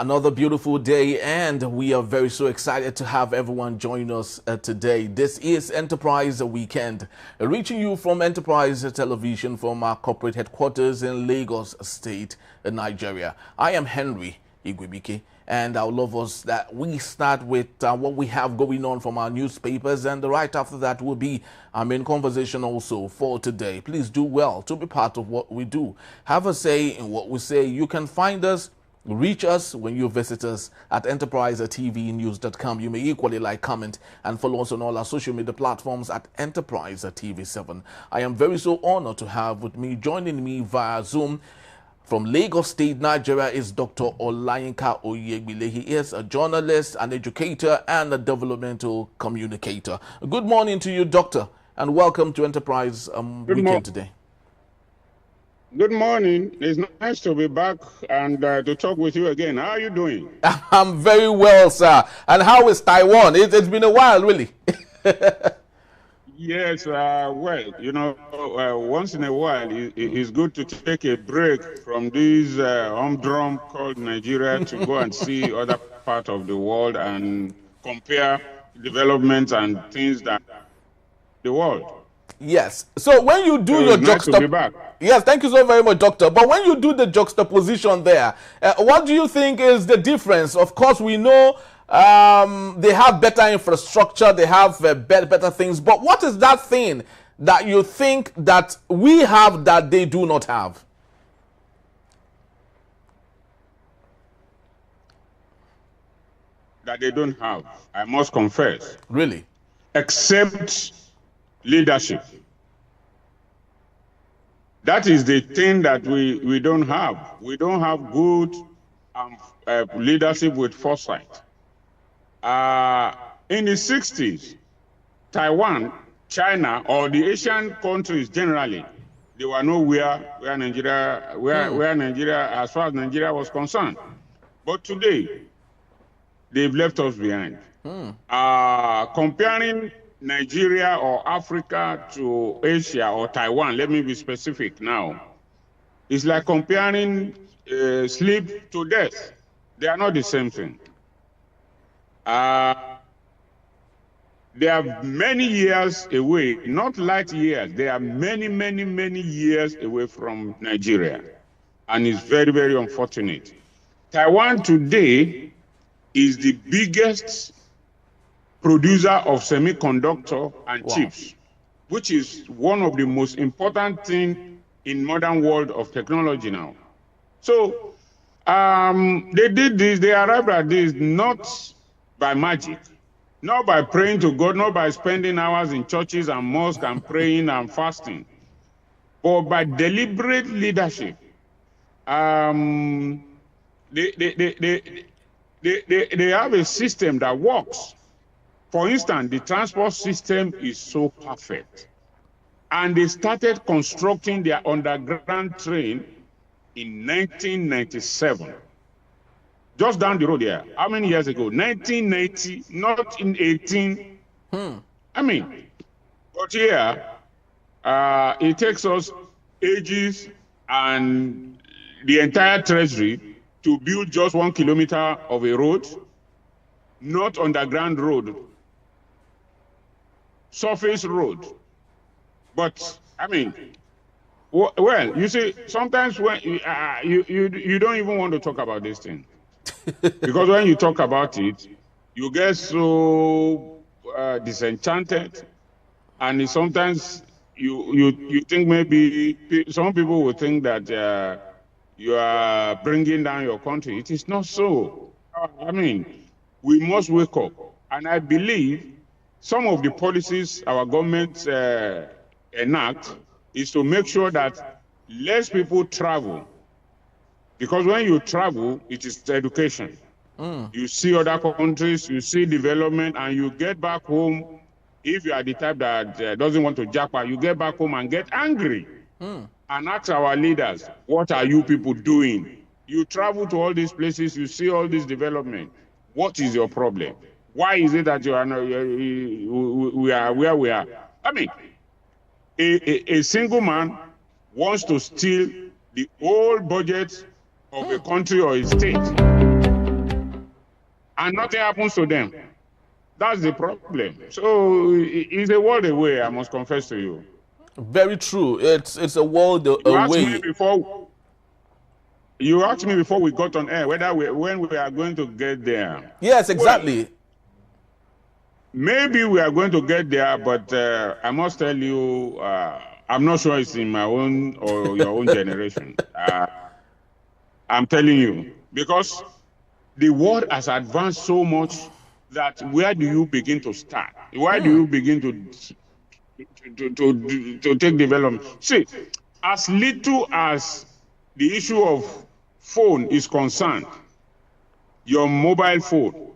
Another beautiful day, and we are very so excited to have everyone join us today. This is Enterprise Weekend, reaching you from Enterprise Television from our corporate headquarters in Lagos State, Nigeria. I am Henry Igwebike, and I would love us that we start with what we have going on from our newspapers, and right after that will be our main conversation also for today. Please do well to be part of what we do. Have a say in what we say. You can find us, reach us when you visit us at enterprisetvnews.com. You may equally like, comment, and follow us on all our social media platforms at Enterprise TV7. I am very so honored to have with me, joining me via Zoom from Lagos State, Nigeria, is Dr. Olayinka Oyegbile. He is a journalist, an educator, and a developmental communicator. Good morning to you, Doctor, and welcome to Enterprise Weekend today. Good morning. It's nice to be back and to talk with you again. How are you doing? I'm very well, sir. And how is Taiwan? It's been a while, really. Yes, well, you know, once in a while, it's good to take a break from this humdrum called Nigeria to go and see other parts of the world and compare developments and things that the world. Yes. So when you do your juxtaposition, yes, thank you so very much, Doctor. But when you do the juxtaposition there, what do you think is the difference? Of course, we know they have better infrastructure, they have better things. But what is that thing that you think that we have that they do not have? That they don't have, I must confess. Really? Except leadership. That is the thing that we don't have. We don't have good leadership with foresight. In the 60s, Taiwan, China, or the Asian countries generally, they were nowhere where Nigeria, as far as Nigeria was concerned. But today, they've left us behind. Comparing Nigeria or Africa to Asia or Taiwan, let me be specific now, it's like comparing sleep to death. They are not the same thing. They are many years away, not light years. They are many, many, many years away from Nigeria. And it's very, very unfortunate. Taiwan today is the biggest producer of semiconductor and chips, which is one of the most important things in modern world of technology now. So they did this, they arrived at this not by magic, not by praying to God, not by spending hours in churches and mosques and praying and fasting, but by deliberate leadership. They have a system that works. For instance, the transport system is so perfect. And they started constructing their underground train in 1997. Just down the road here. How many years ago? 1990, not in 18. I mean, but here, it takes us ages and the entire treasury to build just 1 kilometer of a road, not underground road, surface road. But I mean, well, you see, sometimes when you don't even want to talk about this thing, because when you talk about it, you get so disenchanted, and sometimes you think maybe some people will think that you are bringing down your country. It is not so. I mean, we must wake up, and I believe some of the policies our government enact is to make sure that less people travel. Because when you travel, it is education. You see other countries, you see development, and you get back home. If you are the type that doesn't want to japa, you get back home and get angry. And ask our leaders, what are you people doing? You travel to all these places, you see all this development. What is your problem? Why is it that you are not, we are where we are? I mean, a single man wants to steal the whole budget of a country or a state. and nothing happens to them. That's the problem. So it's a world away, I must confess to you. Very true. It's a world You asked me away. before. We got on air when we are going to get there. Yes, exactly. Well, maybe we are going to get there, but I must tell you, I'm not sure it's in my own or your own generation. I'm telling you, because the world has advanced so much that where do you begin to start? Where do you begin to take development? See, as little as the issue of phone is concerned, your mobile phone,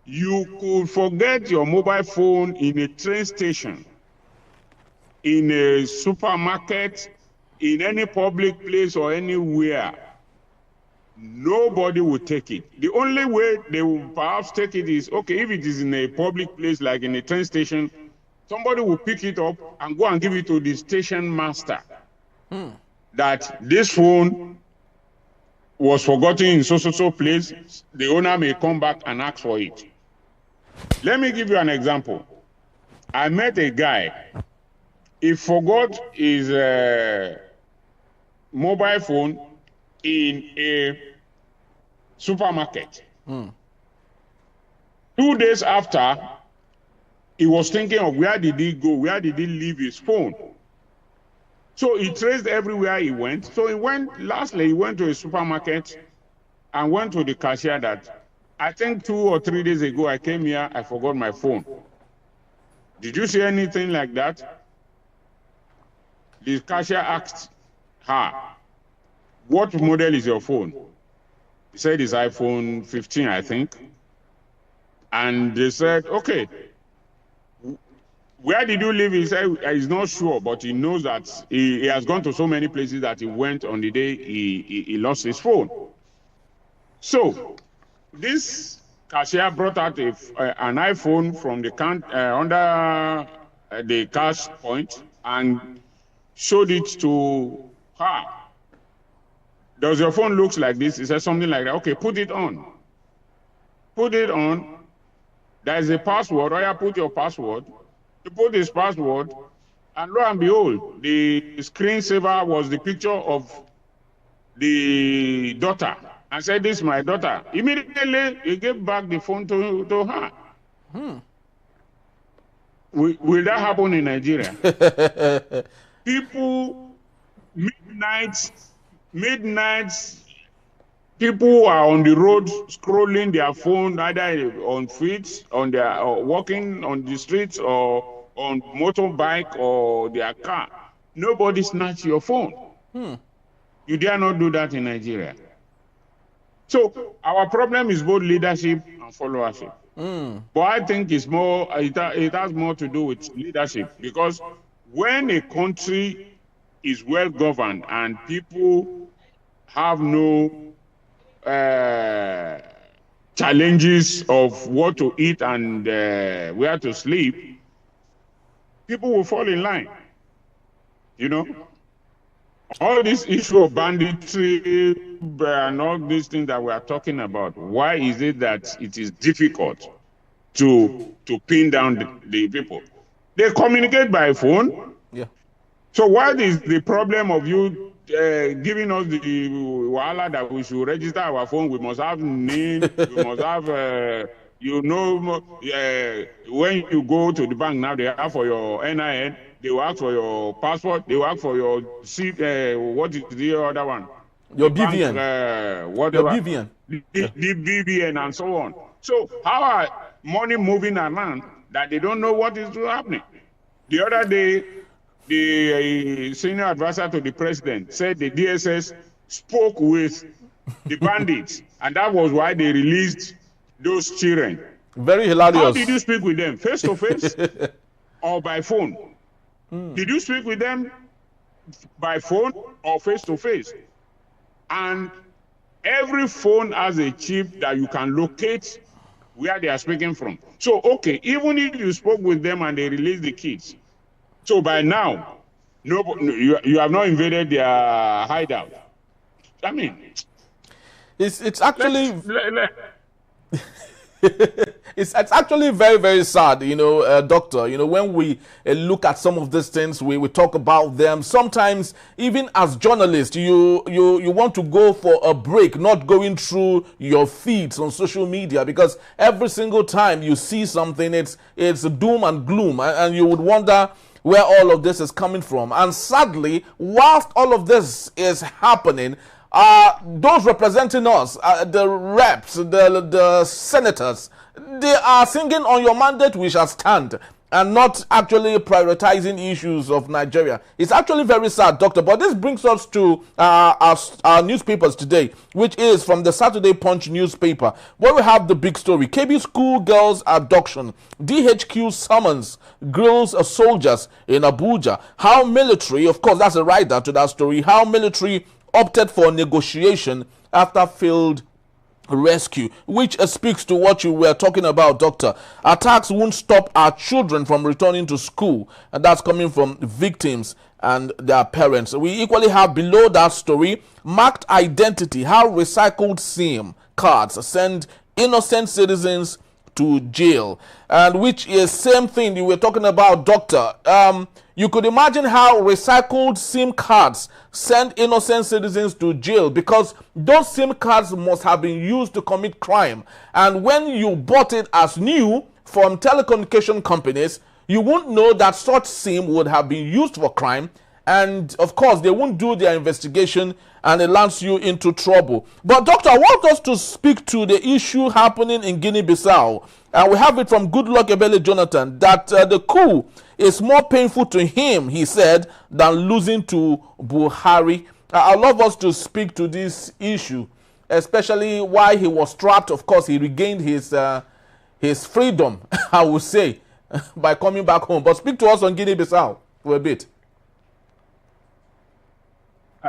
you could forget your mobile phone in a train station, in a supermarket, in any public place or anywhere. Nobody will take it. The only way they will perhaps take it is, okay, if it is in a public place, like in a train station, somebody will pick it up and go and give it to the station master. That this phone was forgotten in so place. The owner may come back and ask for it. Let me give you an example. I met a guy. He forgot his mobile phone in a supermarket. 2 days after, he was thinking of where did he go, where did he leave his phone. So he traced everywhere he went. So lastly, he went to a supermarket and went to the cashier that, I think 2 or 3 days ago, I came here, I forgot my phone. Did you see anything like that? The cashier asked her, what model is your phone? He said it's iPhone 15, I think. And they said, okay, where did you live? He said he's not sure, but he knows that he has gone to so many places that he went on the day he lost his phone. So this cashier brought out an iPhone from the under the cash point and showed it to her. Does your phone look like this? He said something like that. Okay, put it on. Put it on. There is a password. Oh yeah, put your password. He put his password, and lo and behold, the screensaver was the picture of the daughter. And said, this is my daughter. Immediately, he gave back the phone to her. Will that happen in Nigeria? People, midnight, people are on the road scrolling their phone, either on feet, on their or walking on the streets, or on motorbike or their car. Nobody snatch your phone. You dare not do that in Nigeria. So our problem is both leadership and followership. But I think it's more. It has more to do with leadership, because when a country is well governed and people have no challenges of what to eat and where to sleep, people will fall in line. You know, all this issue of banditry and all these things that we are talking about, why is it that it is difficult to pin down the people? They communicate by phone. Yeah. So what is the problem of you giving us the wahala that we should register our phone? We must have name, we must have, when you go to the bank now, they ask for your NIN, they will ask for your passport, they will ask for your what is the other one? Your the BVN. Bank, whatever. Your BVN. The BVN and so on. So how are money moving around that they don't know what is happening? The other day, the senior advisor to the president said the DSS spoke with the bandits, and that was why they released those children. Very hilarious. How did you speak with them? Face to face or by phone? Did you speak with them by phone or face to face? And every phone has a chip that you can locate where they are speaking from. So, okay, even if you spoke with them and they released the kids, so by now, you have not invaded their hideout. I mean, it's actually It's actually very, very sad, doctor. When we look at some of these things, we talk about them. Sometimes, even as journalists, you want to go for a break, not going through your feeds on social media, because every single time you see something, it's doom and gloom, and you would wonder where all of this is coming from. And sadly, whilst all of this is happening, those representing us, the reps, the senators, they are singing on your mandate we shall stand, and not actually prioritizing issues of Nigeria. It's actually very sad, doctor. But this brings us to our newspapers today, which is from the Saturday Punch newspaper, where we have the big story. Kebbi school girls abduction. DHQ summons grills soldiers in Abuja. How military, of course, that's a writer to that story, how military opted for negotiation after failed rescue, which speaks to what you were talking about, doctor. Attacks won't stop our children from returning to school, and that's coming from victims and their parents. We equally have below that story, marked identity, how recycled SIM cards send innocent citizens to jail, and which is same thing you were talking about, doctor. You could imagine how recycled SIM cards send innocent citizens to jail, because those SIM cards must have been used to commit crime. And when you bought it as new from telecommunication companies, you wouldn't know that such SIM would have been used for crime. And of course, they won't do their investigation, and it lands you into trouble. But doctor, I want us to speak to the issue happening in Guinea-Bissau. And we have it from Goodluck Ebele Jonathan, that the coup is more painful to him, he said, than losing to Buhari. I'd love us to speak to this issue, especially why he was trapped. Of course, he regained his freedom, I would say, by coming back home. But speak to us on Guinea-Bissau for a bit.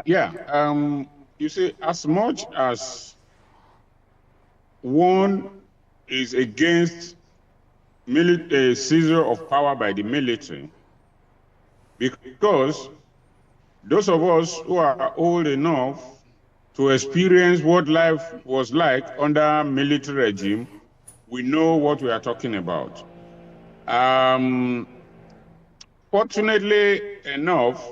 You see, as much as one is against seizure of power by the military, because those of us who are old enough to experience what life was like under military regime, we know what we are talking about. Fortunately enough,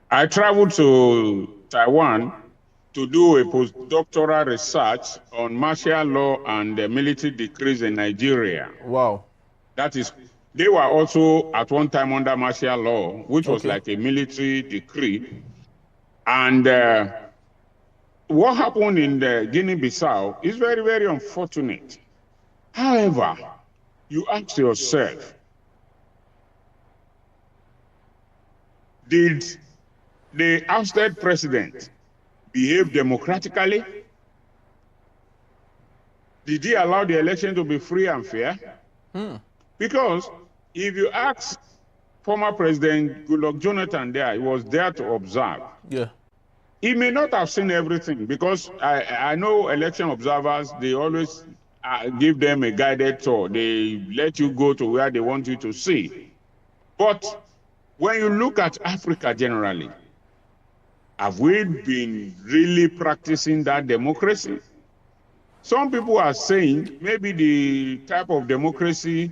I traveled to Taiwan to do a postdoctoral research on martial law and military decrees in Nigeria. Wow. That is, they were also at one time under martial law, which was like a military decree. And what happened in Guinea-Bissau is very, very unfortunate. However, you ask yourself, did the ousted president behave democratically? Did he allow the election to be free and fair? Because if you ask former President Goodluck Jonathan there, he was there to observe. Yeah. He may not have seen everything, because I know election observers, they always give them a guided tour. They let you go to where they want you to see. But when you look at Africa generally, have we been really practicing that democracy? Some people are saying maybe the type of democracy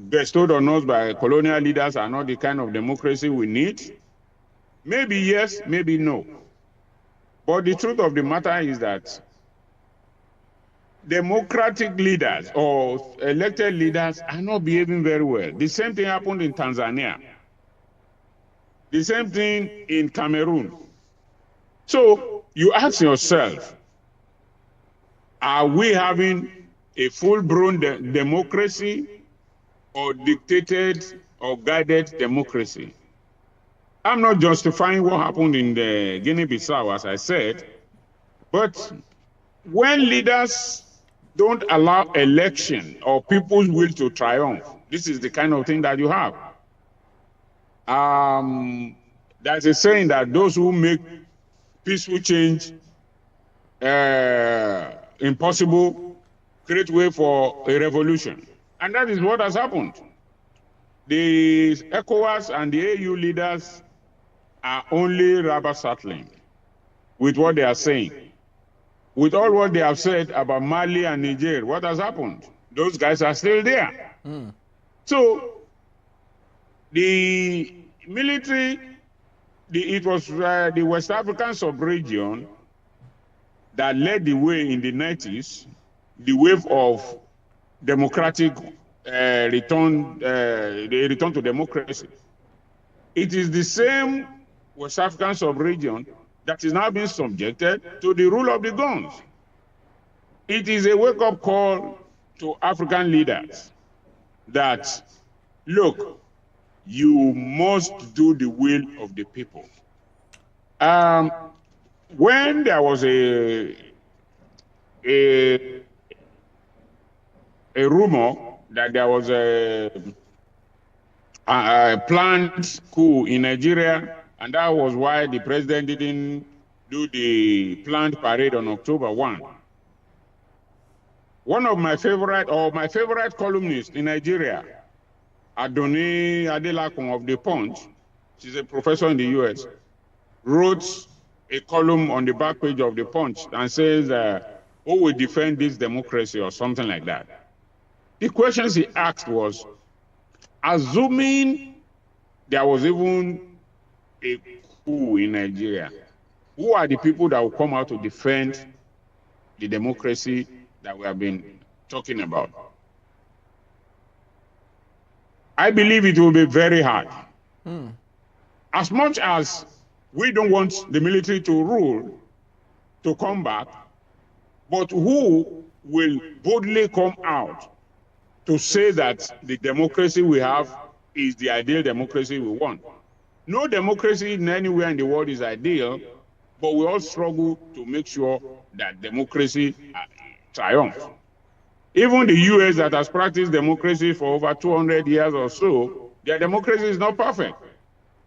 bestowed on us by colonial leaders are not the kind of democracy we need. Maybe yes, maybe no. But the truth of the matter is that democratic leaders or elected leaders are not behaving very well. The same thing happened in Tanzania. The same thing in Cameroon. So you ask yourself, are we having a full-blown democracy or dictated or guided democracy? I'm not justifying what happened in the Guinea-Bissau, as I said, but when leaders don't allow election or people's will to triumph, this is the kind of thing that you have. There's a saying that those who make peaceful change impossible create way for a revolution. And that is what has happened. The ECOWAS and the AU leaders are only rubber settling with what they are saying. with all what they have said about Mali and Niger, what has happened? Those guys are still there. So the military, it was the West African sub-region that led the way in the 90s, the wave of democratic return to democracy. It is the same West African sub-region that is now being subjected to the rule of the guns. It is a wake-up call to African leaders that, look, you must do the will of the people. When there was a rumor that there was a planned coup in Nigeria, and that was why the president didn't do the planned parade on October 1. One of my favorite columnists in Nigeria, Adoni Adelakun of The Punch, she's a professor in the US, wrote a column on the back page of The Punch and says, who will defend this democracy or something like that. The questions he asked was, assuming there was even a coup in Nigeria, who are the people that will come out to defend the democracy that we have been talking about? I believe it will be very hard. As much as we don't want the military to rule, to come back, but who will boldly come out to say that the democracy we have is the ideal democracy we want? No democracy anywhere in the world is ideal, but we all struggle to make sure that democracy triumphs. Even the US that has practiced democracy for over 200 years or so, their democracy is not perfect.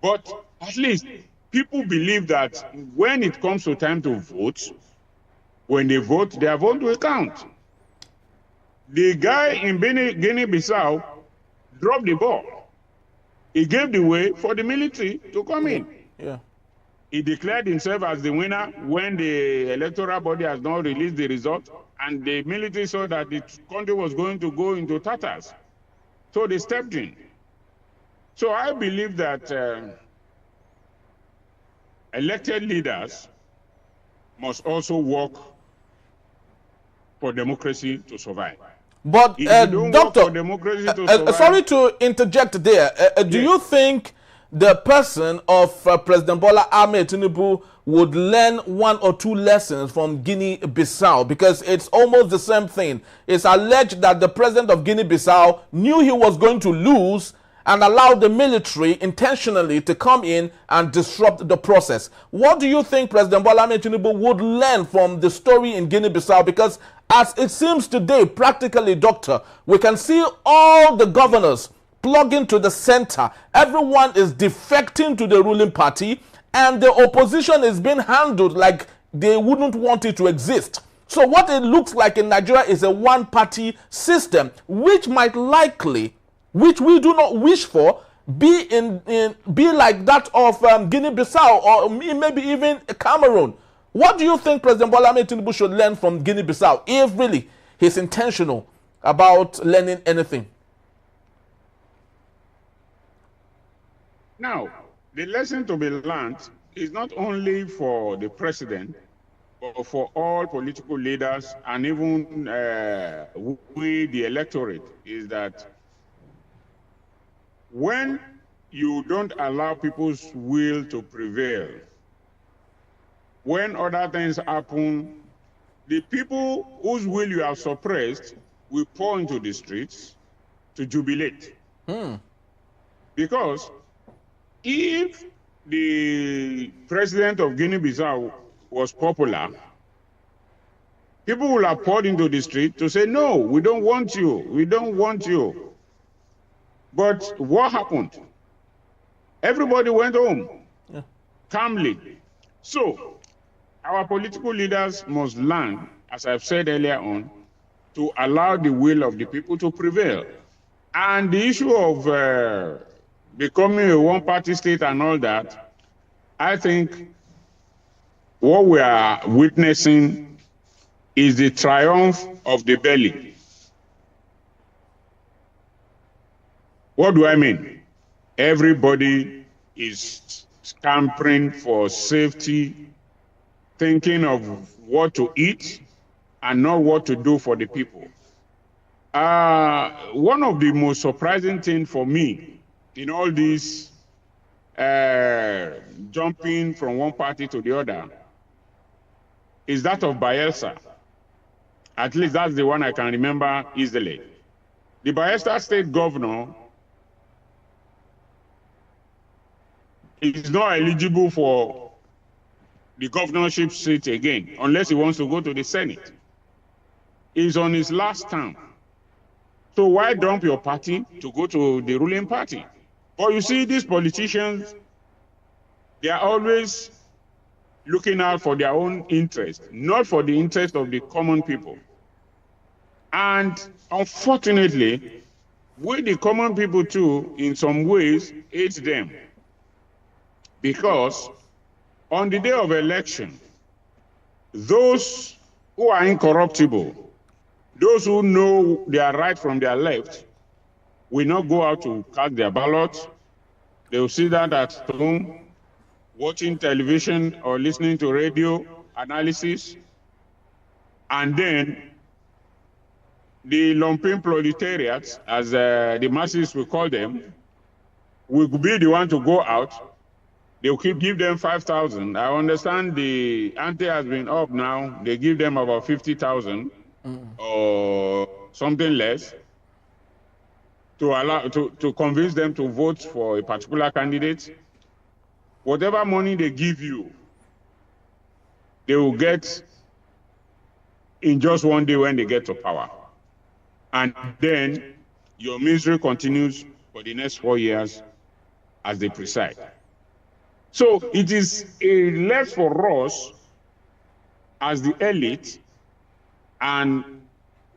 But at least people believe that when it comes to time to vote, when they vote, their vote will count. The guy in Guinea-Bissau dropped the ball. He gave the way for the military to come in. Yeah. He declared himself as the winner when the electoral body has not released the result, and the military saw that the country was going to go into tatters. So they stepped in. So I believe that elected leaders must also work for democracy to survive. But, Doctor, sorry to interject there. Do you think the person of President Bola Ahmed Tinubu would learn one or two lessons from Guinea-Bissau? Because it's almost the same thing. It's alleged that the president of Guinea-Bissau knew he was going to lose and allowed the military intentionally to come in and disrupt the process. What do you think President Bola Ahmed Tinubu would learn from the story in Guinea-Bissau? Because as it seems today, practically, Doctor, we can see all the governors plugging to the center. Everyone is defecting to the ruling party, and the opposition is being handled like they wouldn't want it to exist. So what it looks like in Nigeria is a one-party system, which might likely, which we do not wish for, be like that of Guinea-Bissau or maybe even Cameroon. What do you think President Bola Ahmed Tinubu should learn from Guinea-Bissau, if really he's intentional about learning anything? Now, the lesson to be learned is not only for the president, but for all political leaders and even we, the electorate, is that when you don't allow people's will to prevail, when other things happen, the people whose will you have suppressed will pour into the streets to jubilate. Because if the president of Guinea-Bissau was popular, people will have poured into the street to say, no, we don't want you, we don't want you. But what happened? Everybody went home calmly. So our political leaders must learn, as I've said earlier on, to allow the will of the people to prevail. And the issue of becoming a one-party state and all that, I think what we are witnessing is the triumph of the belly. What do I mean? Everybody is scampering for safety, thinking of what to eat and not what to do for the people. One of the most surprising things for me in all this jumping from one party to the other is that of Bayelsa. At least that's the one I can remember easily. The Bayelsa state governor is not eligible for the governorship seat again unless he wants to go to the Senate. He's on his last term. So why dump your party to go to the ruling party? But you see, these politicians, they are always looking out for their own interest, not for the interest of the common people. And unfortunately, we the common people too, in some ways, hate them. Because on the day of election, those who are incorruptible, those who know their right from their left, will not go out to cast their ballot. They will sit down at home, watching television or listening to radio analysis, and then the lumping proletariat, as the masses will call them, will be the one to go out. They will give them 5,000. I understand the ante has been up now. They give them about 50,000 or something less to allow to convince them to vote for a particular candidate. Whatever money they give you, they will get in just one day when they get to power. And then your misery continues for the next 4 years as they preside. So it is left for us as the elite and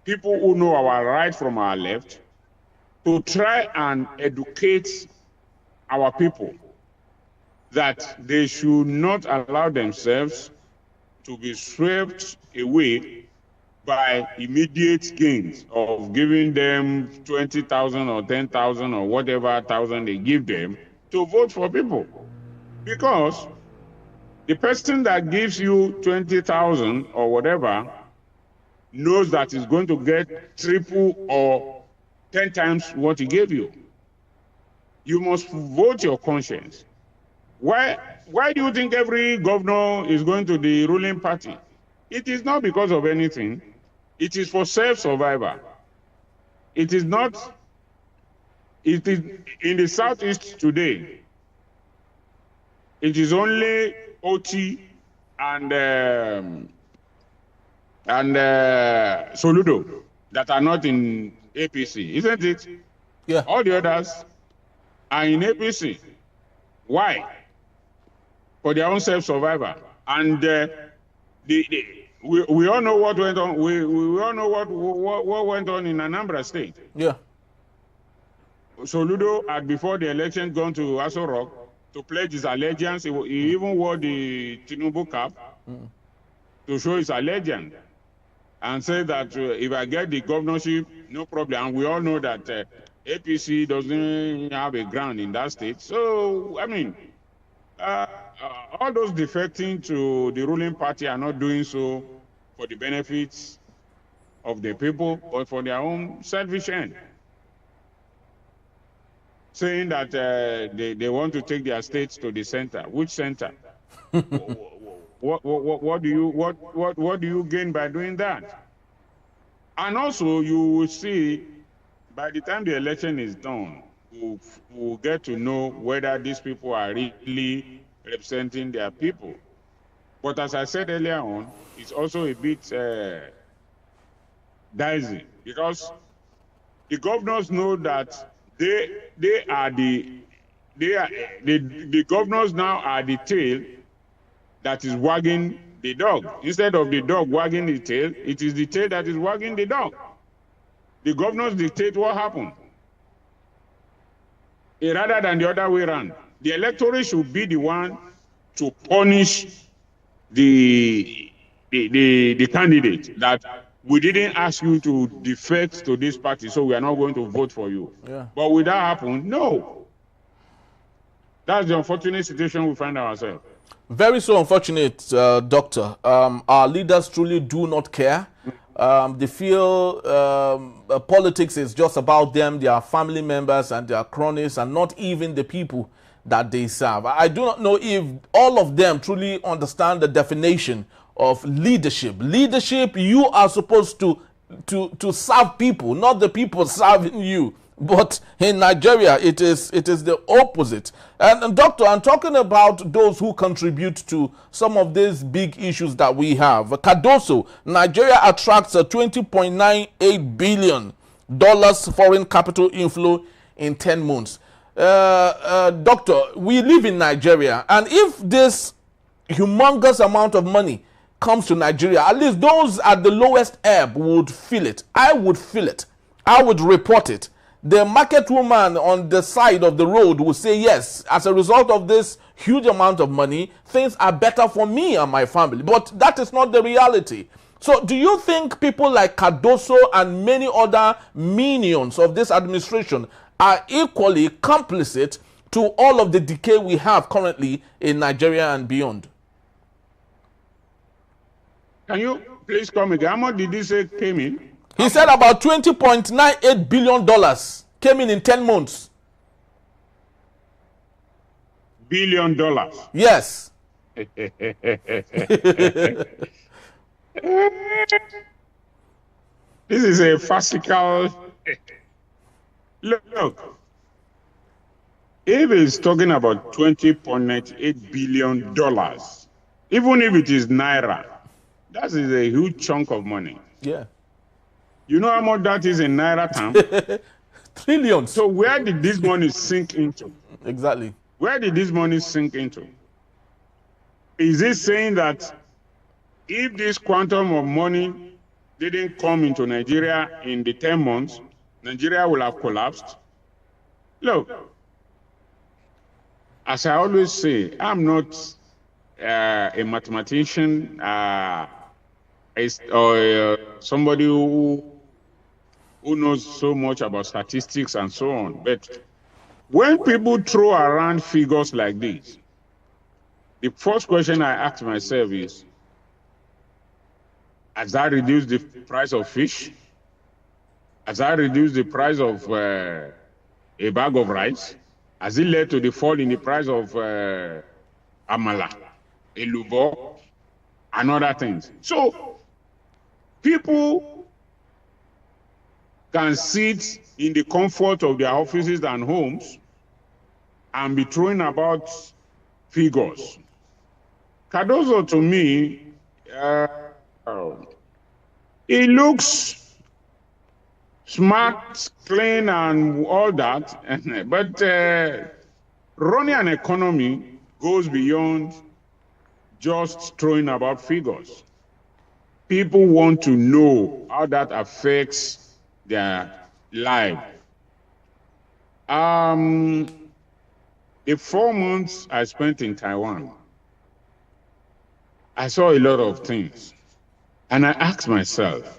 people who know our right from our left to try and educate our people that they should not allow themselves to be swept away by immediate gains of giving them 20,000 or 10,000 or whatever thousand they give them to vote for people. Because the person that gives you 20,000 or whatever knows that he's going to get triple or 10 times what he gave you. You must vote your conscience. Why do you think every governor is going to the ruling party? It is not because of anything. It is for self-survival. It is not, it is in the Southeast today. It is only OT and Soludo that are not in APC, isn't it? Yeah. All the others are in APC. Why? For their own self-survival. And we all know what went on. We all know what went on in Anambra State. Yeah. Soludo had before the election gone to Aso Rock to pledge his allegiance. He even wore the Tinubu cap to show his allegiance and say that if I get the governorship, no problem. And we all know that APC doesn't have a ground in that state. So, I mean, all those defecting to the ruling party are not doing so for the benefits of the people, but for their own selfish end. Saying that they want to take their states to the center. Which center? What do you gain by doing that? And also, you will see, by the time the election is done, we'll get to know whether these people are really representing their people. But as I said earlier on, it's also a bit dicey, because the governors know that the governors now are the tail that is wagging the dog. Instead of the dog wagging the tail, it is the tail that is wagging the dog. The governors dictate what happened, rather than the other way around. The electorate should be the one to punish the the candidate that we didn't ask you to defect to this party, so we are not going to vote for you. Yeah. But will that happen? No. That's the unfortunate situation we find ourselves. Very so unfortunate, Doctor. Our leaders truly do not care. They feel politics is just about them, their family members and their cronies, and not even the people that they serve. I do not know if all of them truly understand the definition of leadership. Leadership, you are supposed to serve people, not the people serving you. But in Nigeria, it is the opposite. And Doctor, I'm talking about those who contribute to some of these big issues that we have. Cardoso, Nigeria attracts a $20.98 billion foreign capital inflow in 10 months. Doctor, we live in Nigeria, and if this humongous amount of money comes to Nigeria, at least those at the lowest ebb would feel it. I would feel it. I would report it. The market woman on the side of the road will say, yes, as a result of this huge amount of money, things are better for me and my family. But that is not the reality. So do you think people like Cardoso and many other minions of this administration are equally complicit to all of the decay we have currently in Nigeria and beyond? Can you please come again? How much did you say came in? He said about $20.98 billion came in 10 months. $billion. Yes. This is a farcical. Look, if it's talking about $20.98 billion, even if it is naira, that is a huge chunk of money. Yeah. You know how much that is in naira terms? Trillions. So where did this money sink into? Exactly. Where did this money sink into? Is it saying that if this quantum of money didn't come into Nigeria in the 10 months, Nigeria will have collapsed? Look, as I always say, I'm not a mathematician or somebody who knows so much about statistics and so on. But when people throw around figures like this, the first question I ask myself is, has that reduced the price of fish? Has that reduced the price of a bag of rice? Has it led to the fall in the price of amala, elubo, and other things? So people can sit in the comfort of their offices and homes and be throwing about figures. Cardoso, to me, he looks smart, clean, and all that, but running an economy goes beyond just throwing about figures. People want to know how that affects their life. The 4 months I spent in Taiwan, I saw a lot of things. And I asked myself,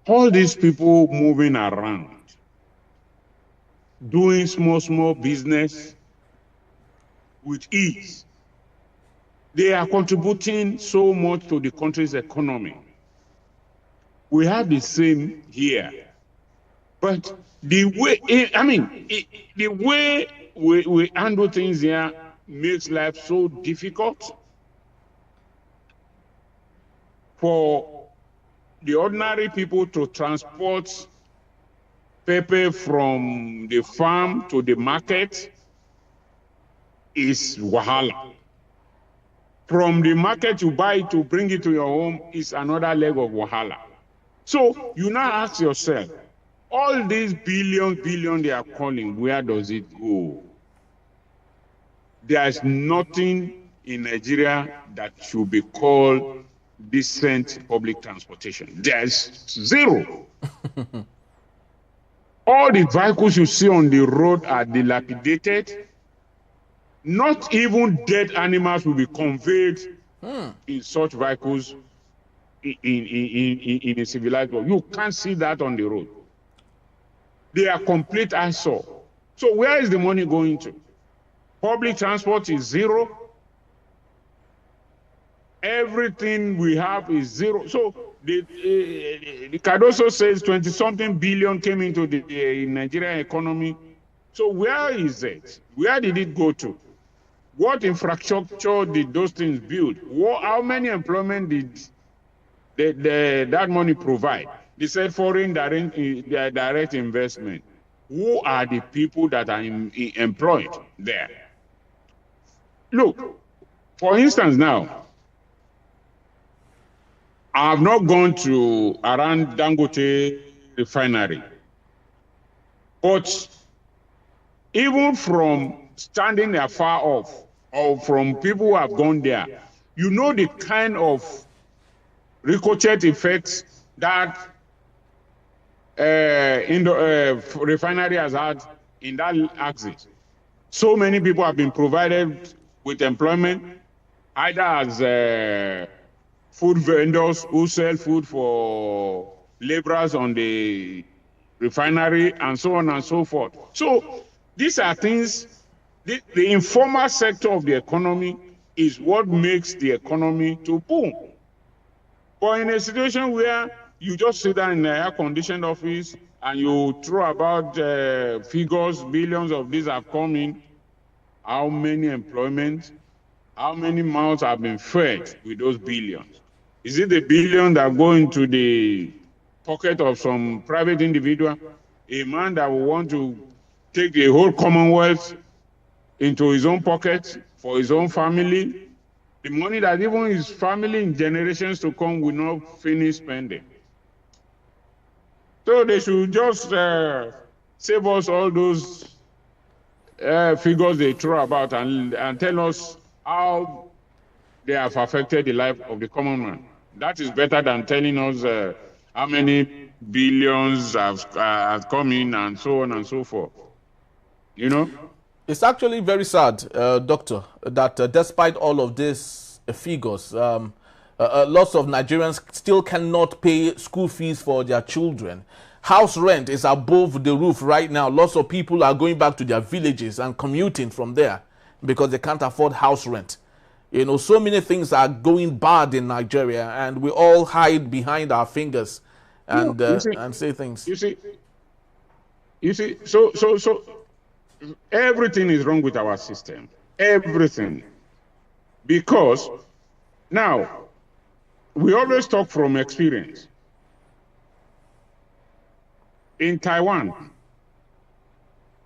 all these people moving around, doing small business with ease, they are contributing so much to the country's economy. We have the same here. But the way, the way we handle things here makes life so difficult for the ordinary people to transport pepper from the farm to the market is wahala. From the market you buy it to bring it to your home is another leg of wahala. So you now ask yourself, all these billion they are calling, where does it go? There's nothing in Nigeria that should be called decent public transportation. There's zero. All the vehicles you see on the road are dilapidated. Not even dead animals will be conveyed in such vehicles in a civilized world. You can't see that on the road. They are complete eyesore. So where is the money going to? Public transport is zero. Everything we have is zero. So the Cardoso says 20-something billion came into the Nigerian economy. So where is it? Where did it go to? What infrastructure did those things build? How many employment did that money provide? They said foreign direct investment. Who are the people that are employed there? Look, for instance now, I have not gone to around Dangote refinery, but even from standing afar off, or from people who have gone there, you know the kind of ricochet effects that refinery has had in that axis. So many people have been provided with employment, either as food vendors who sell food for laborers on the refinery, and so on and so forth. So these are things, the informal sector of the economy is what makes the economy to boom. But in a situation where you just sit down in an air-conditioned office and you throw about figures, billions of these have come in, how many employments, how many mouths have been fed with those billions? Is it the billion that go into the pocket of some private individual, a man that will want to take the whole Commonwealth into his own pocket for his own family, the money that even his family in generations to come will not finish spending? So they should just save us all those figures they throw about and tell us how they have affected the life of the common man. That is better than telling us how many billions have come in and so on and so forth. You know? It's actually very sad, Doctor, that despite all of these figures, lots of Nigerians still cannot pay school fees for their children. House rent is above the roof right now. Lots of people are going back to their villages and commuting from there because they can't afford house rent. You know, so many things are going bad in Nigeria, and we all hide behind our fingers and and say things. You see, so everything is wrong with our system. Everything. Because now we always talk from experience. In Taiwan,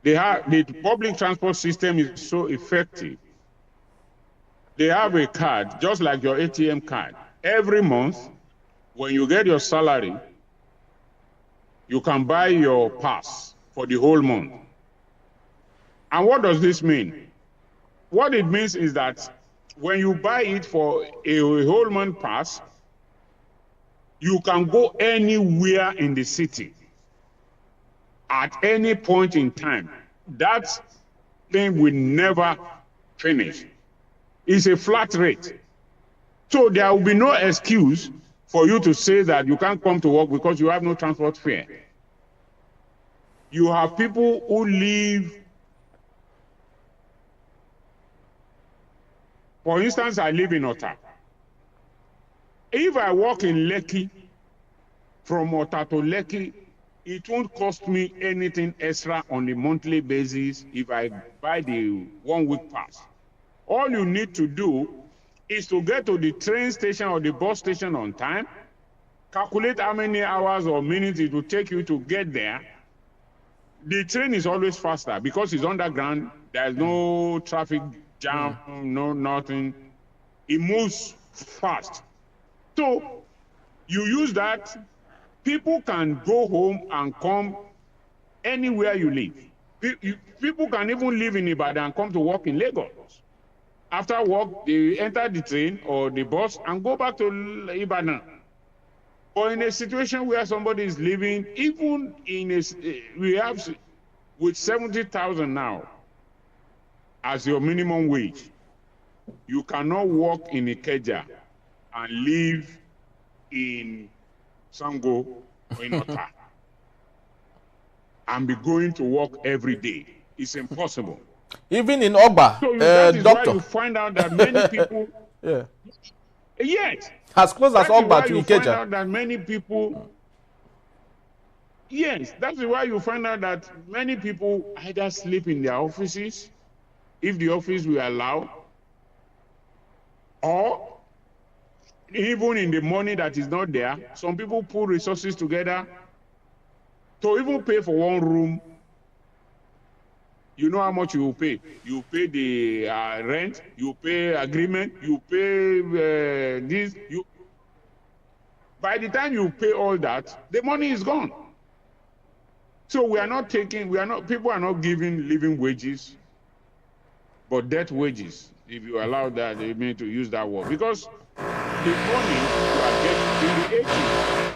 the public transport system is so effective. They have a card, just like your ATM card. Every month, when you get your salary, you can buy your pass for the whole month. And what does this mean? What it means is that when you buy it for a whole month pass, you can go anywhere in the city at any point in time. That thing will never finish. It's a flat rate. So there will be no excuse for you to say that you can't come to work because you have no transport fare. You have people who live. For instance, I live in Ota. If I walk in Lekki, from Ota to Lekki, it won't cost me anything extra on a monthly basis if I buy the 1 week pass. All you need to do is to get to the train station or the bus station on time, calculate how many hours or minutes it will take you to get there. The train is always faster because it's underground. There's no traffic jam, no nothing. It moves fast. So you use that, people can go home and come anywhere you live. People can even live in Ibadan and come to work in Lagos. After work, they enter the train or the bus and go back to Ibadan. Or in a situation where somebody is living, even in a, we have with 70,000 now as your minimum wage, you cannot work in Ikeja and live in Sango or in Ota and be going to work every day. It's impossible. Even in Ogba, So that is doctor. why you find out that many people. Yeah. Yes. As close as Ogba to you find Ikeja. out that many people. Yes, that's why you find out that many people either sleep in their offices, if the office will allow, or even in the money that is not there. Some people put resources together to even pay for one room. You know how much you will pay. You pay the rent, you pay agreement, you pay this. By the time you pay all that, the money is gone. So people are not giving living wages, but death wages, if you allow that, they mean to use that word. Because the money you are getting in the 80s,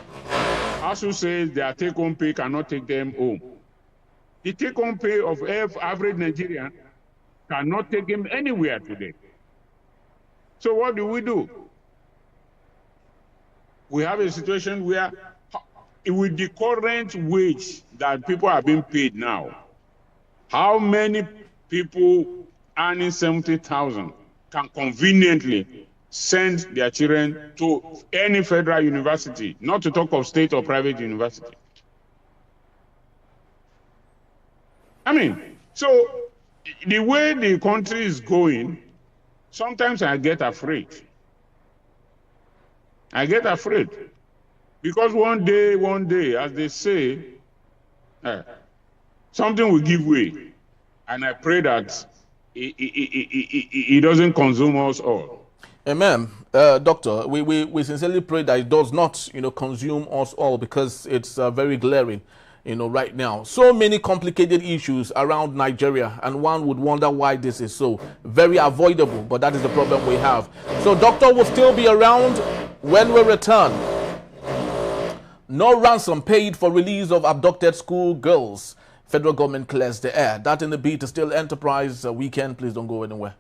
ASU says their take-home pay cannot take them home. The take-home pay of average Nigerian cannot take him anywhere today. So what do? We have a situation where with the current wage that people are being paid now, how many people earning 70,000 can conveniently send their children to any federal university, not to talk of state or private university? I mean, so the way the country is going, sometimes I get afraid. Because one day, as they say, something will give way. And I pray that it doesn't consume us all. Amen. Doctor, we sincerely pray that it does not, consume us all, because it's very glaring, right now. So many complicated issues around Nigeria, and one would wonder why this is so very avoidable, but that is the problem we have. So Doctor will still be around when we return. No ransom paid for release of abducted school girls. Federal government clears the air. That in the beat is still Enterprise Weekend. Please don't go anywhere.